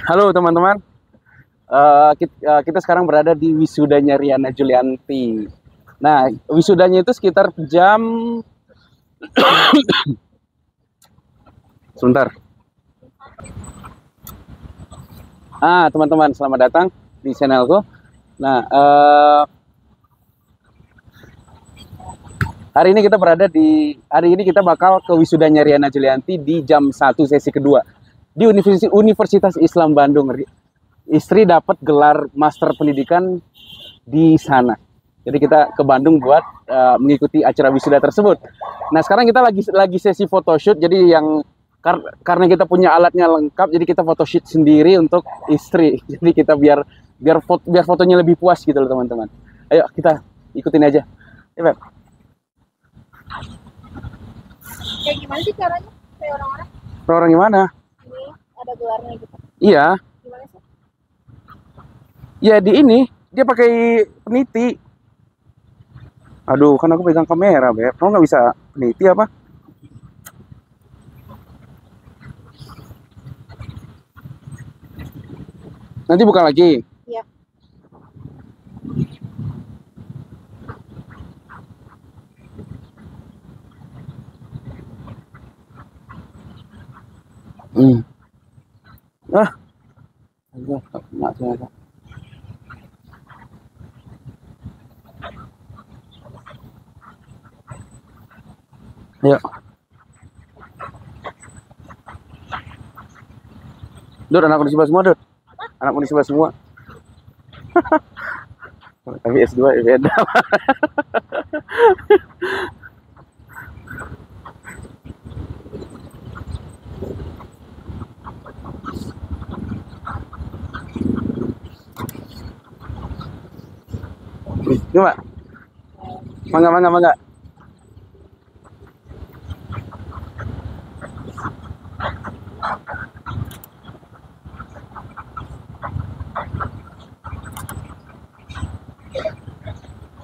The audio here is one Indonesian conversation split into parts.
Halo teman-teman. Kita sekarang berada di wisudanya Riana Julianti. Nah, wisudanya itu sekitar jam sebentar. Teman-teman, selamat datang di channelku. Nah, hari ini kita bakal ke wisudanya Riana Julianti di jam 1 sesi kedua di Universitas Islam Bandung. Istri dapat gelar master pendidikan di sana. Jadi kita ke Bandung buat mengikuti acara wisuda tersebut. Nah, sekarang kita lagi sesi photoshoot. Jadi karena kita punya alatnya lengkap, jadi kita photoshoot sendiri untuk istri. Jadi kita biar fotonya lebih puas gitu loh teman-teman. Ayo kita ikutin aja. Ya, Beb. Kayak gimana sih caranya? Kayak orang-orang Orang gimana? ini ada gelarnya gitu. Iya, Gimana sih? ya di ini dia pakai peniti. Aduh, kan aku pegang kamera, Beb. Kamu nggak bisa peniti apa? Nanti buka lagi. Iya. Ah, enggak, enggak ternyata. Ayo. Dut, anakku di sebelah semua, Dut. Anakku di sebelah semua. Tapi S2 ya beda. Coba. Mangga, mangga, mangga.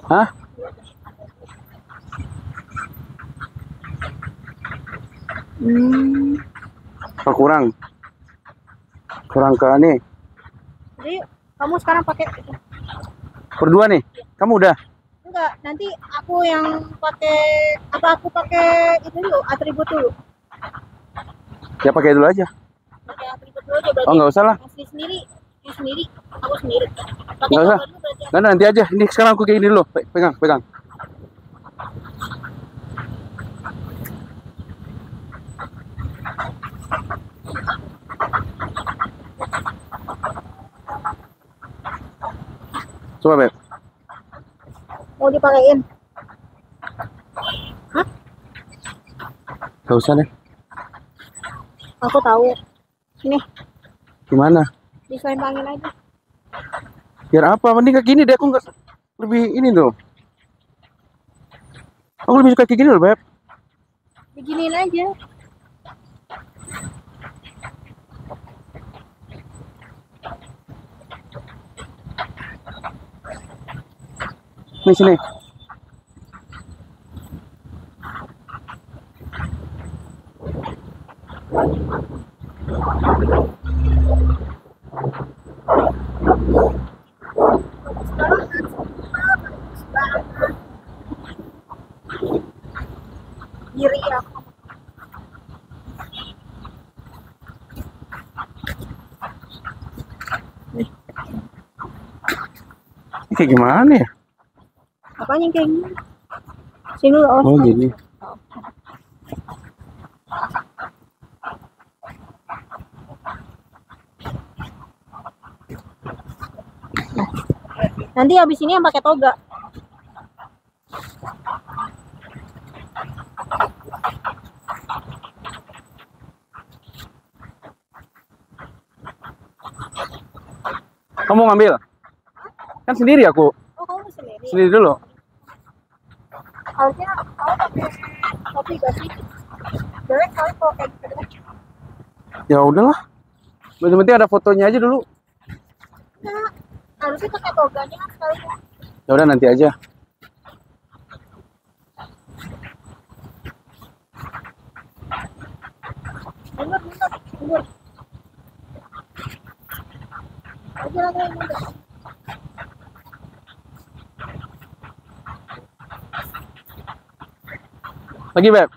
Hah? Oh, kurang. Kurang ke nih. Jadi kamu sekarang pakai itu. Berdua nih. Kamu udah? Enggak, nanti aku yang pakai aku pakai itu dulu, atribut dulu. Ya pakai dulu aja. Pakai atribut dulu aja berarti. Oh, nggak usah lah. Asli sendiri, di sendiri, aku sendiri. Pakai Nggak usah. gambar dulu berarti. Nggak, nanti aja. Ini sekarang aku kayak gini dulu. Pegang, pegang. Coba, Beb. Mau dipakein? Hah? Nggak usah deh. Aku tahu. Ini Gimana? disempangin aja. Biar apa? Mending kayak gini deh. Aku nggak lebih ini tuh. Aku lebih suka kayak gini loh, Beb. Beginiin aja. Nih, sini. Diri aku. Ini kayak gimana ya? Apanya yang kayak gini? Sini dulu. Oh, gini. Nanti habis ini yang pakai toga. Kamu ngambil? Kan sendiri aku. Oh, kamu sendiri. Sendiri dulu. Harusnya kamu pakai topi gak sih? Jelek kali kalau kayak gitu. Ya udahlah. Yang penting ada fotonya aja dulu. Nah, harusnya pakai toganya kan sekalian. Ya udah nanti aja. Mundur, mundur, mundur. aja lah kayak gitu. Lagi, Beb.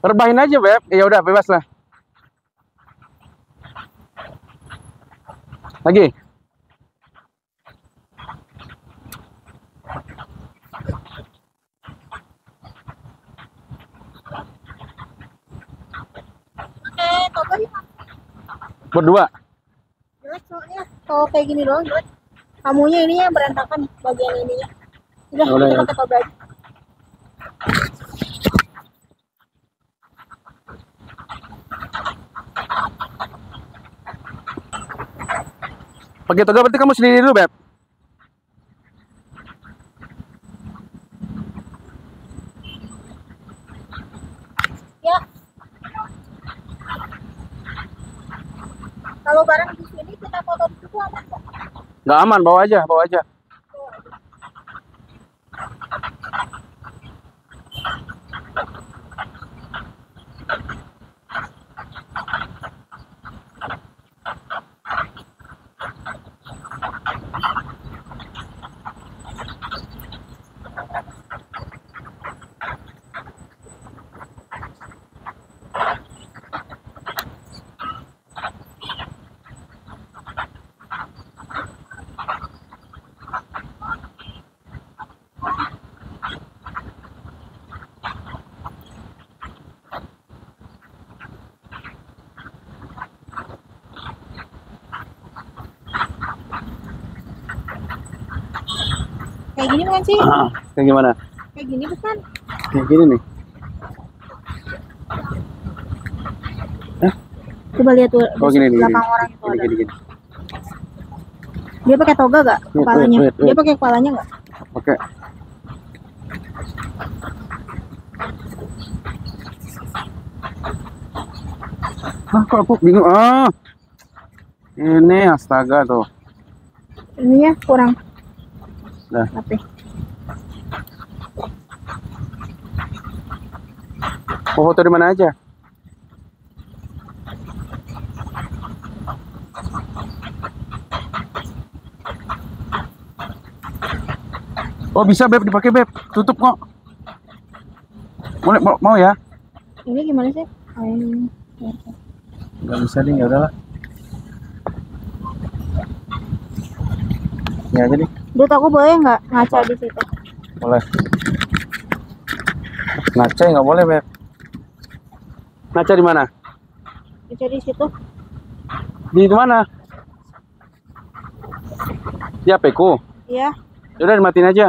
Rebahin aja, Beb. Ya udah, bebas lah. Lagi. Oke, toga ya. Berdua. Jelek soalnya. Kalau kayak gini doang jelek. Kamunya ininya berantakan bagian ininya. Udah, Udah, kita ya. pakai toga aja. Pakai toga berarti kamu sendiri dulu, Beb. Ya. Kalau barang di sini kita foto di situ aman kok. Nggak aman, bawa aja, bawa aja. Kayak gini bukan sih? Kayak gimana? Kayak gini bukan? Kayak gini nih. Coba lihat tuh Oh, di gini, gini, belakang gini. orang itu ada. Gini. Dia pakai toga gak? Kepalanya. wait. Dia pakai kepalanya gak? Oke. Kok aku bingung. Ini astaga tuh. Ininya kurang. Nah. Tapi Mau foto di mana aja? Oh bisa, Beb, dipakai, Beb. Tutup kok. Boleh, mau ya? ini gimana sih? Nggak bisa deh, ya udahlah. Ya aja deh. Duit aku boleh nggak ngaca di situ? Boleh. Ngaca nggak boleh, Beb. Ngaca di mana? Ngaca di situ. Di mana? Di HP-ku. Iya. Ya udah, dimatiin aja.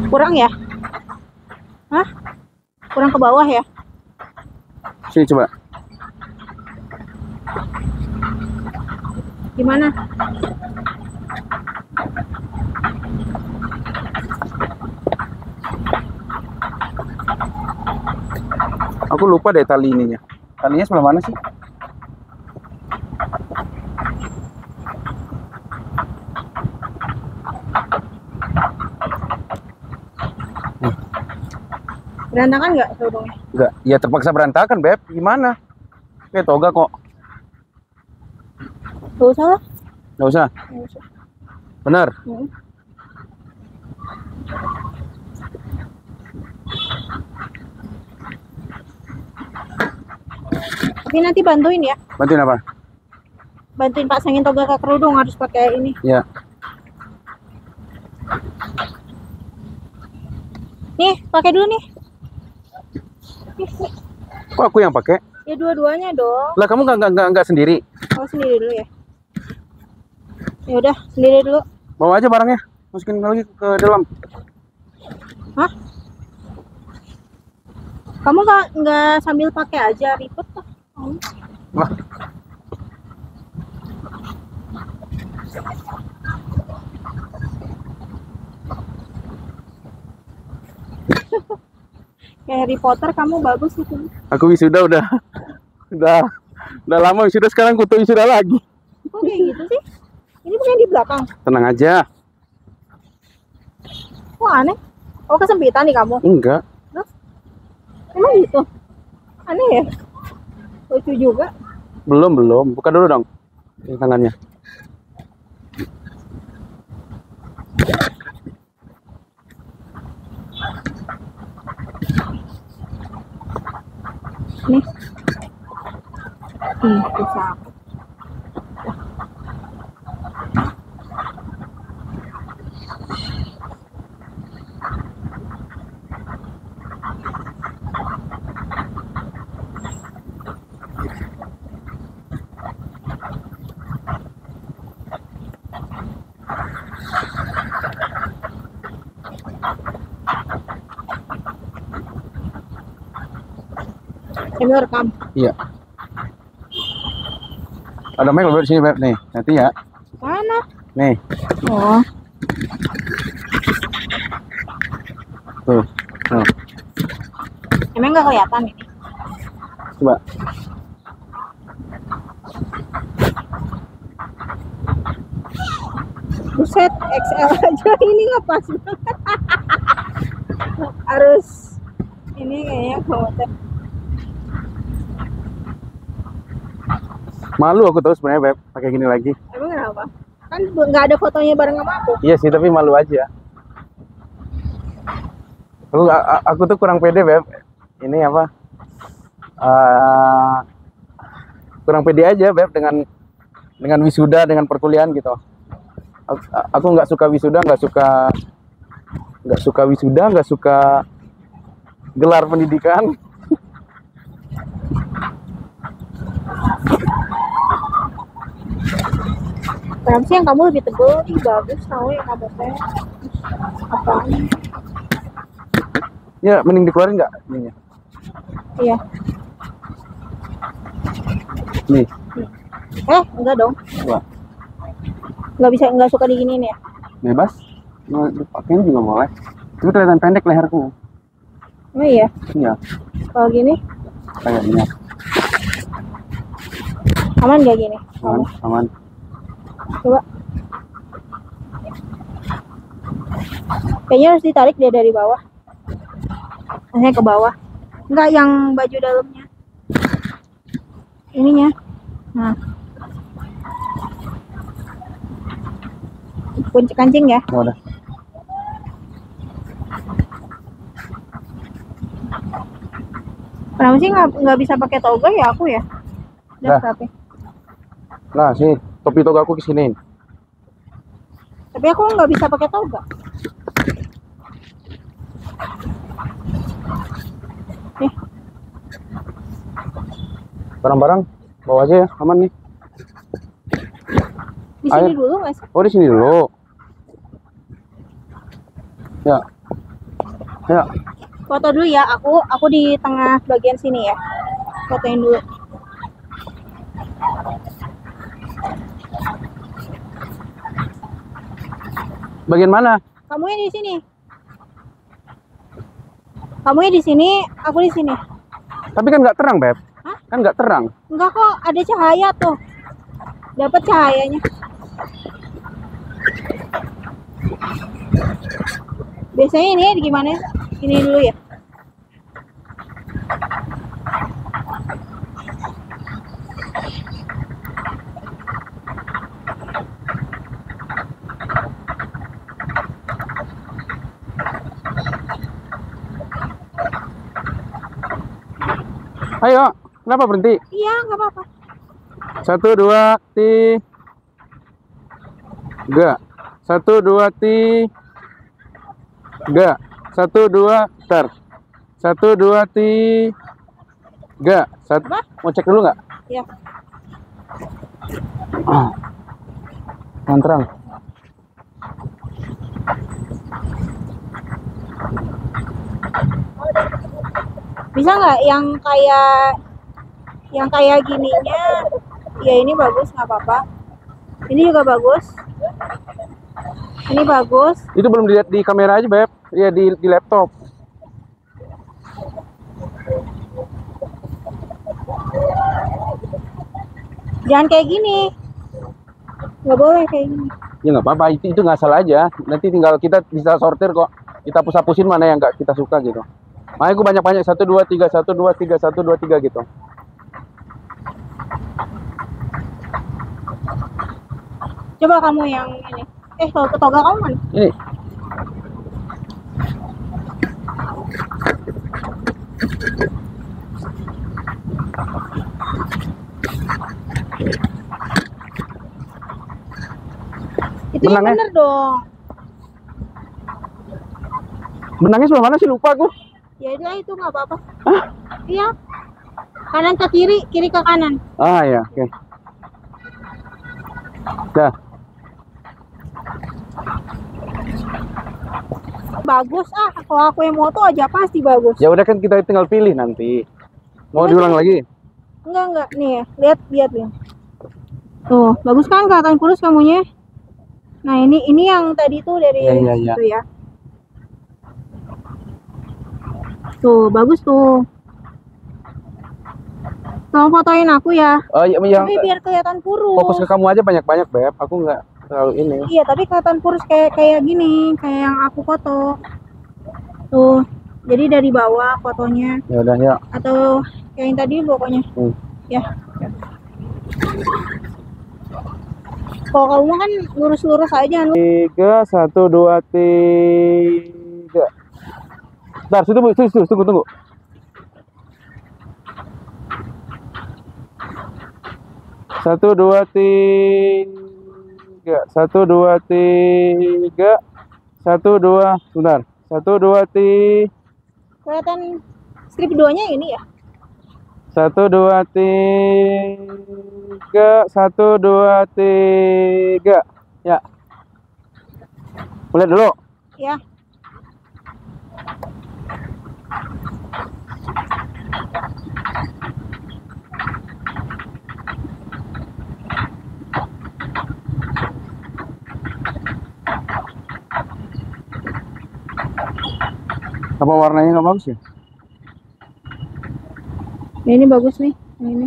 Kurang ya? Hah? Kurang ke bawah ya? Sini coba. Gimana? Aku lupa deh tali ininya. Talinya sebelah mana sih? Berantakan nggak kerudungnya? Enggak. Ya terpaksa berantakan, Beb. Gimana? Kayak toga kok. Gak usah lah. Nggak usah. Gak usah. Bener. Tapi nanti bantuin ya. Bantuin apa? Bantuin pasangin toga ke kerudung, harus pakai ini. Ya. Nih, pakai dulu nih. Nih. Kok aku yang pakai? Ya dua-duanya dong. Lah kamu nggak sendiri. Oh, sendiri dulu ya. Ya udah, sendiri dulu. Bawa aja barangnya. Masukin lagi ke dalam. Hah? Kamu nggak sambil pakai aja, ribet lah. Lah. Kayak Harry Potter, kamu bagus itu. Aku wisuda udah lama wisuda, sekarang kutu wisuda lagi. Kok kayak gitu sih? Ini bukan di belakang. Tenang aja. Kok aneh? Oh, kesempitan nih kamu? Enggak. Terus? Emang gitu? Aneh ya? Lucu juga. Belum. Buka dulu dong. Ini tangannya. Nih. Bisa. Ini rekam. Iya. Ada mic di sini, Beb. Nih, nanti ya. Mana? Nih. Oh. Tuh. Tuh. Emang nggak kelihatan ini? Coba. Buset, XL aja ini nggak pas banget. Harus ini kayaknya hotel. Malu aku tahu sebenarnya, Beb, pakai gini lagi. Emang kenapa? Kan nggak ada fotonya bareng sama aku. Iya sih, tapi malu aja. Aku tuh kurang pede, Beb. Ini apa? Kurang pede aja, Beb, dengan wisuda, dengan perkuliahan gitu. Aku nggak suka wisuda, nggak suka wisuda, nggak suka gelar pendidikan. Kenapa sih yang kamu lebih tebel? Ih, bagus tahu yang kamu teh. Apaan? Ya, mending dikeluarin nggak ininya? Iya. Nih, Enggak dong. coba. Nggak suka diginiin ya? Bebas. Mau dipakein juga boleh. Itu kelihatan pendek leherku. Oh iya. Iya, Kalau gini, kayaknya. aman nggak gini? Aman, aman. Coba. Kayaknya harus ditarik dia dari bawah. Maksudnya ke bawah. Enggak yang baju dalamnya. Ininya. Nah. Kunci kancing ya. Oh, udah. Kenapa sih nggak bisa pakai toga ya aku ya? Nah. Tapi. Nah, sini topi toga aku kesini. Tapi aku nggak bisa pakai toga. Nih. Barang-barang bawa aja ya, aman nih. Di sini Ayo. dulu nggak sih? Oh, di sini dulu. Ya. Ya. Foto dulu ya. Aku di tengah bagian sini ya. Fotoin dulu. Bagian mana? Kamu yang di sini. Kamu yang di sini, aku di sini. Tapi kan nggak terang, Beb. Hah? Kan nggak terang. Enggak kok, ada cahaya tuh. Dapat cahayanya. Biasanya ini gimana? Ini dulu ya. Ayo, kenapa berhenti? Iya, nggak apa-apa. 1, 2, 3. 1, 2, 3. 1, 2, tar. 1, 2, 3. Apa? Mau cek dulu nggak? Iya. Yang terang. Bisa nggak yang kayak gininya? Ya ini bagus, nggak apa-apa. Ini juga bagus. Ini bagus. Itu belum dilihat di kamera aja, Beb. Ya di laptop. Jangan kayak gini. Nggak boleh kayak gini. Ya nggak apa-apa, itu nggak salah aja. Nanti tinggal kita bisa sortir kok. Kita hapus-hapusin mana yang nggak kita suka gitu. Makanya aku banyak-banyak 1 2 3 1 2 3 1 2 3 gitu. Coba kamu yang ini. Kalau toga kamu mana? Ini. Itu yang bener dong. Benangnya sebelah mana sih, lupa aku. Ya itu nggak apa-apa. Hah? Iya. Kanan ke kiri, kiri ke kanan. Ah ya, oke. Dah. Bagus kalau aku yang moto aja pasti bagus. Ya udah kan kita tinggal pilih nanti. Mau diulang lagi? Enggak nih ya. Lihat nih. Tuh, bagus kan kelihatan kurus kamunya. Nah, ini yang tadi tuh dari situ ya. Tuh, bagus tuh. Tolong fotoin aku ya. Oh iya, tapi biar kelihatan kurus. Fokus ke kamu aja banyak-banyak, Beb. Aku nggak terlalu ini. Iya, tapi kelihatan kurus kayak gini, kayak yang aku foto. Tuh, jadi dari bawah fotonya. Ya udah ya. Atau kayak yang tadi pokoknya. Ya. Kalau kamu kan lurus-lurus aja. 3 1 2 3. Bentar, tunggu. 1 2 3 1 2 3 1 2 sebentar 1 2 3 kelihatan strip 2-nya ini ya. 1 2 3 1 2 3 ya. Lihat dulu ya. Apa warnanya nggak bagus ya? Ini bagus nih, ini.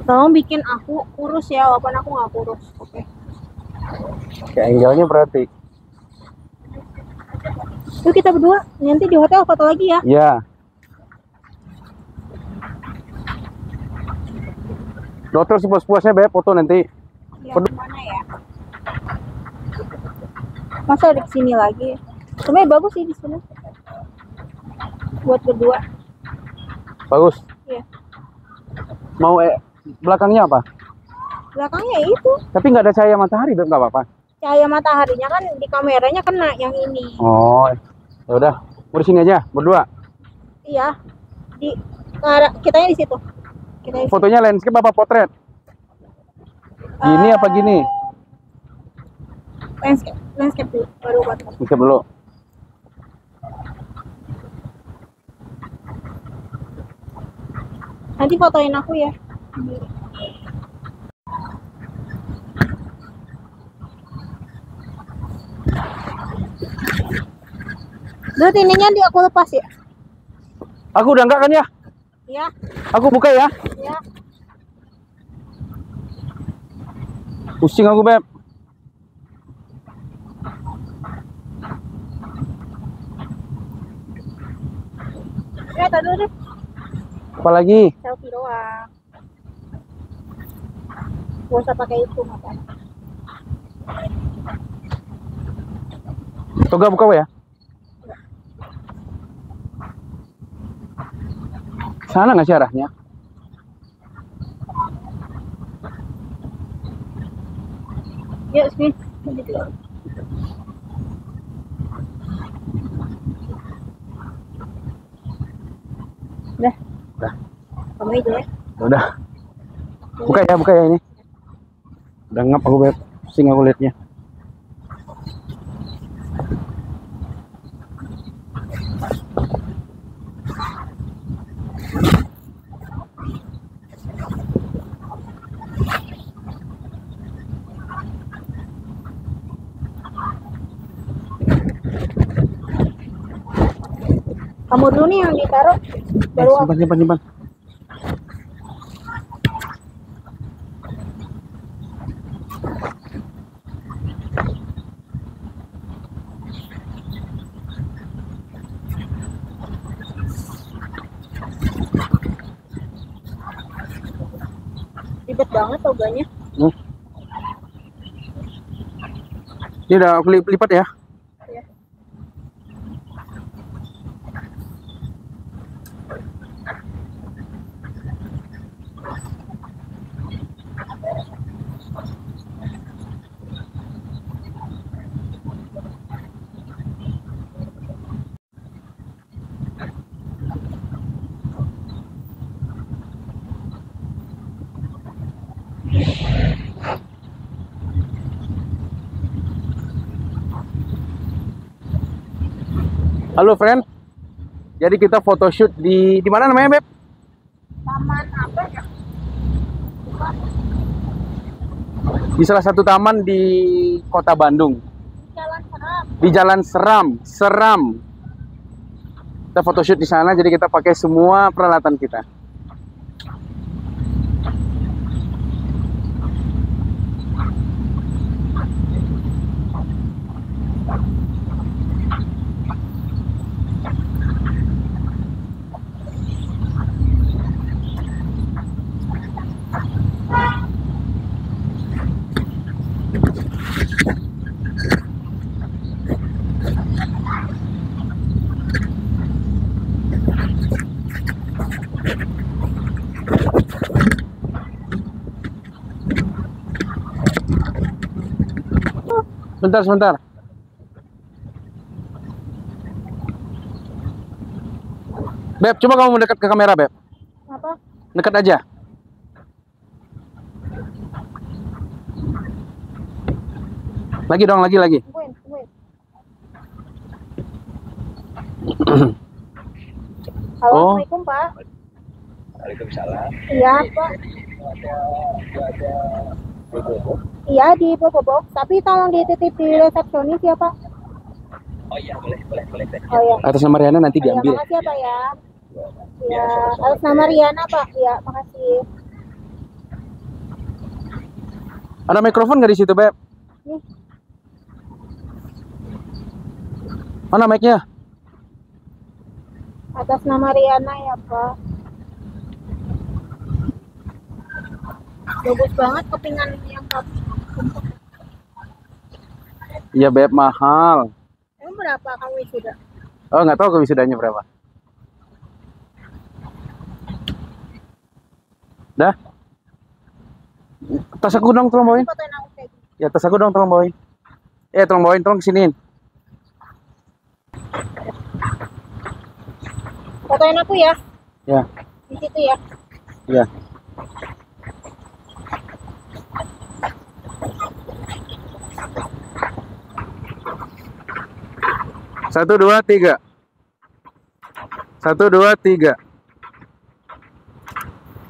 Tolong bikin aku kurus ya, walaupun aku nggak kurus. Oke. Kayak angle-nya berarti. Yuk kita berdua nanti di hotel foto lagi ya. Iya. Hotel sepuas-puasnya, Beb, foto nanti. Ya, mana ya? Masa di sini lagi? Sebenarnya bagus sih di sini. Buat berdua. Bagus. Iya. Mau belakangnya apa? Belakangnya itu. Tapi nggak ada cahaya matahari, Beb, nggak apa-apa. Cahaya mataharinya kan di kameranya kena yang ini. Oh, ya udah. Mau di sini aja, berdua. Iya. Kitanya di situ. Fotonya landscape apa potret? Gini apa gini? Landscape dulu, baru potret. Landscape dulu. Nanti fotoin aku ya. Berarti ininya aku lepas ya? Aku udah enggak kan ya? Iya. Aku buka ya? Iya. Pusing aku, Beb. Tadi dulu deh. Apalagi? Selfie doang. Gak usah pakai itu, makanya. Toga buka ya? Sana nggak sih arahnya? Ya, sini. Udah. Kamu itu ya? Udah. Buka ya ini. Udah ngap aku, Beb. Pusing aku liatnya. Kamu dulu nih yang ditaruh. Baru simpan. Ribet banget toganya. Ini udah aku lipat ya. Ya. Halo friend. Jadi kita photoshoot di mana namanya, Beb? Taman apa ya? Di salah satu taman di Kota Bandung. Jalan Seram. Di Jalan Seram. Kita photoshoot di sana, jadi kita pakai semua peralatan kita. Sebentar. Beb, coba kamu mendekat ke kamera, Beb. Apa? Dekat aja. Lagi dong, lagi. Tungguin. Assalamualaikum, Pak. Waalaikumsalam. Iya, Pak. Iya, di Bobobox. Tapi tolong dititip di resepsionis ya, Pak. Oh iya, boleh. Oh ya. Atas nama Riana nanti Ya, diambil. makasih ya, Pak ya. Ya, atas nama Riana, Pak. Ya, makasih. Ada mikrofon nggak di situ, Beb? Nih, Mana mic-nya? atas nama Riana ya, Pak. Bagus banget kepingan yang kamu. Iya, Beb, mahal. Emang berapa kamu wisuda? Oh, nggak tahu wisudanya berapa. Dah? Tas aku dong, tolong bawain. Fotoin aku kayak gini. Ya, tas aku dong, tolong bawain. Tolong bawain, tolong kesiniin. Fotoin aku ya. Ya, Di situ ya. ya. Satu, dua, tiga. 1, 2, 3.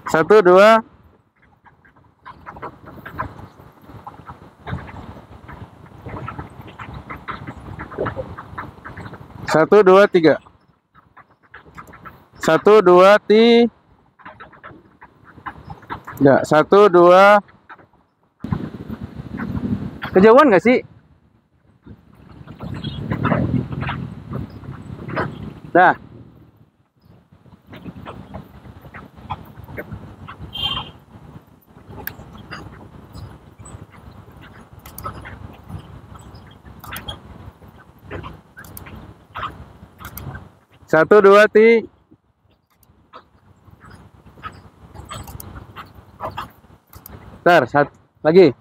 1, 2. Satu, dua, tiga. 1, 2, 3. Ya, 1, 2. Kejauhan nggak sih? Dah. Satu, dua, tiga. Bentar, satu lagi.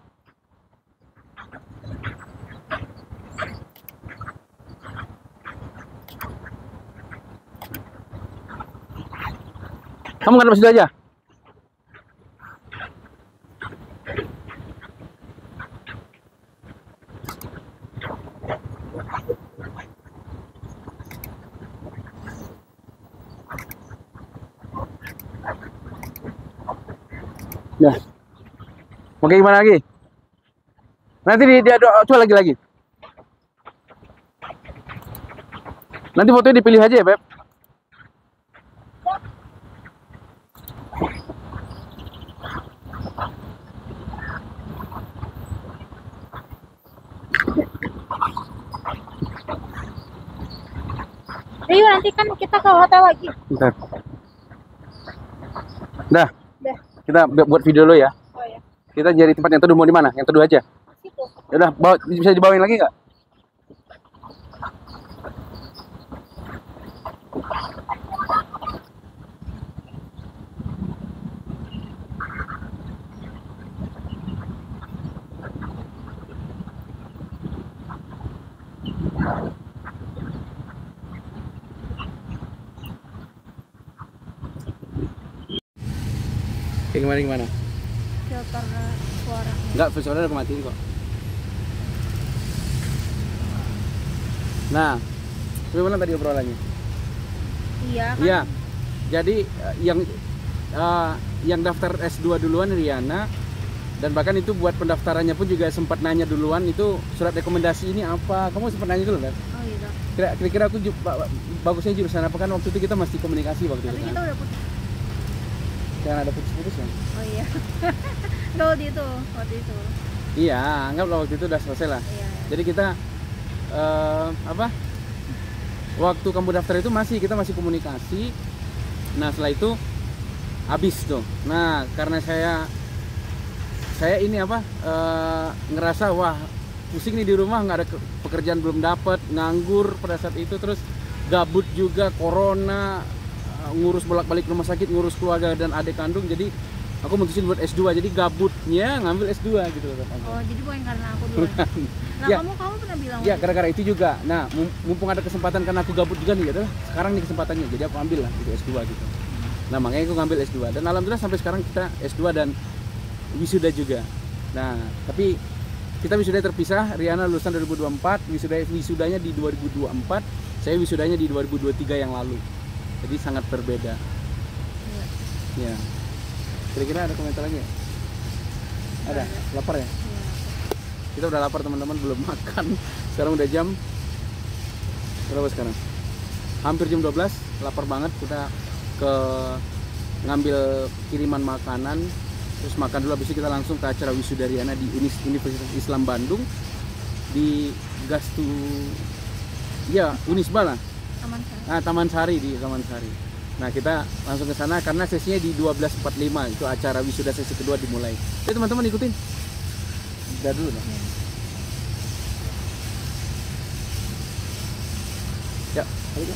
Kamu nggak situ aja. Ya. Mau kayak gimana lagi? Nanti dia coba lagi. Nanti fotonya dipilih aja ya, Beb. Ayo nanti kan kita ke hotel lagi. Bentar. Dah. Dah. Kita buat video dulu ya. Kita nyari tempat yang teduh, mau di mana? Yang teduh aja. Situ. Yaudah, bisa dibawain lagi nggak? Kayak gimana? Filter suara. Enggak, suara udah matiin kok. Nah, gimana tadi obrolannya? Iya kan. Iya. Jadi yang daftar S2 duluan Riana, dan bahkan itu buat pendaftarannya pun juga sempat nanya duluan itu surat rekomendasi ini apa. Kamu sempat nanya dulu kan? Oh iya. Kira-kira aku bagusnya jurusan apa, kan waktu itu kita masih komunikasi waktu Tapi itu kita kan. udah putus. Jangan ada putus-putus ya. Oh iya. Nggak waktu itu. Iya, anggaplah waktu itu udah selesai lah. Iya. Jadi kita waktu kamu daftar itu kita masih komunikasi. Nah setelah itu habis tuh. Nah karena saya ini ngerasa wah pusing nih di rumah, nggak ada pekerjaan, belum dapat, nganggur pada saat itu, terus gabut juga, corona, ngurus bolak-balik rumah sakit, ngurus keluarga dan adik kandung, jadi aku mutusin buat S2. Jadi gabutnya ngambil S2 gitu loh. Oh jadi bukan karena aku dulu. Nah Ya. kamu pernah bilang Ya gara-gara itu juga. Nah mumpung ada kesempatan karena aku gabut juga nih, sekarang nih kesempatannya, jadi aku ambil lah gitu S2 gitu. Nah makanya aku ngambil S2 dan alhamdulillah sampai sekarang kita S2 dan wisuda juga. Nah tapi kita wisuda terpisah. Riana lulusan 2024, wisudanya di 2024, saya wisudanya di 2023 yang lalu, jadi sangat berbeda. Ya, kira-kira ada komentar lagi ya? Ada? Lapar ya? Iya. Kita udah lapar teman-teman, belum makan. Sekarang udah jam berapa sekarang? Hampir jam 12, lapar banget. Kita ke ngambil kiriman makanan, terus makan dulu, habis itu kita langsung ke acara wisuda Riana di Universitas Islam Bandung di Unisba lah. Taman Sari, di Taman Sari. Nah kita langsung ke sana karena sesinya di 12.45 itu acara wisuda sesi kedua dimulai. Jadi teman-teman ikutin. Udah dulu dong. Ya, ayo.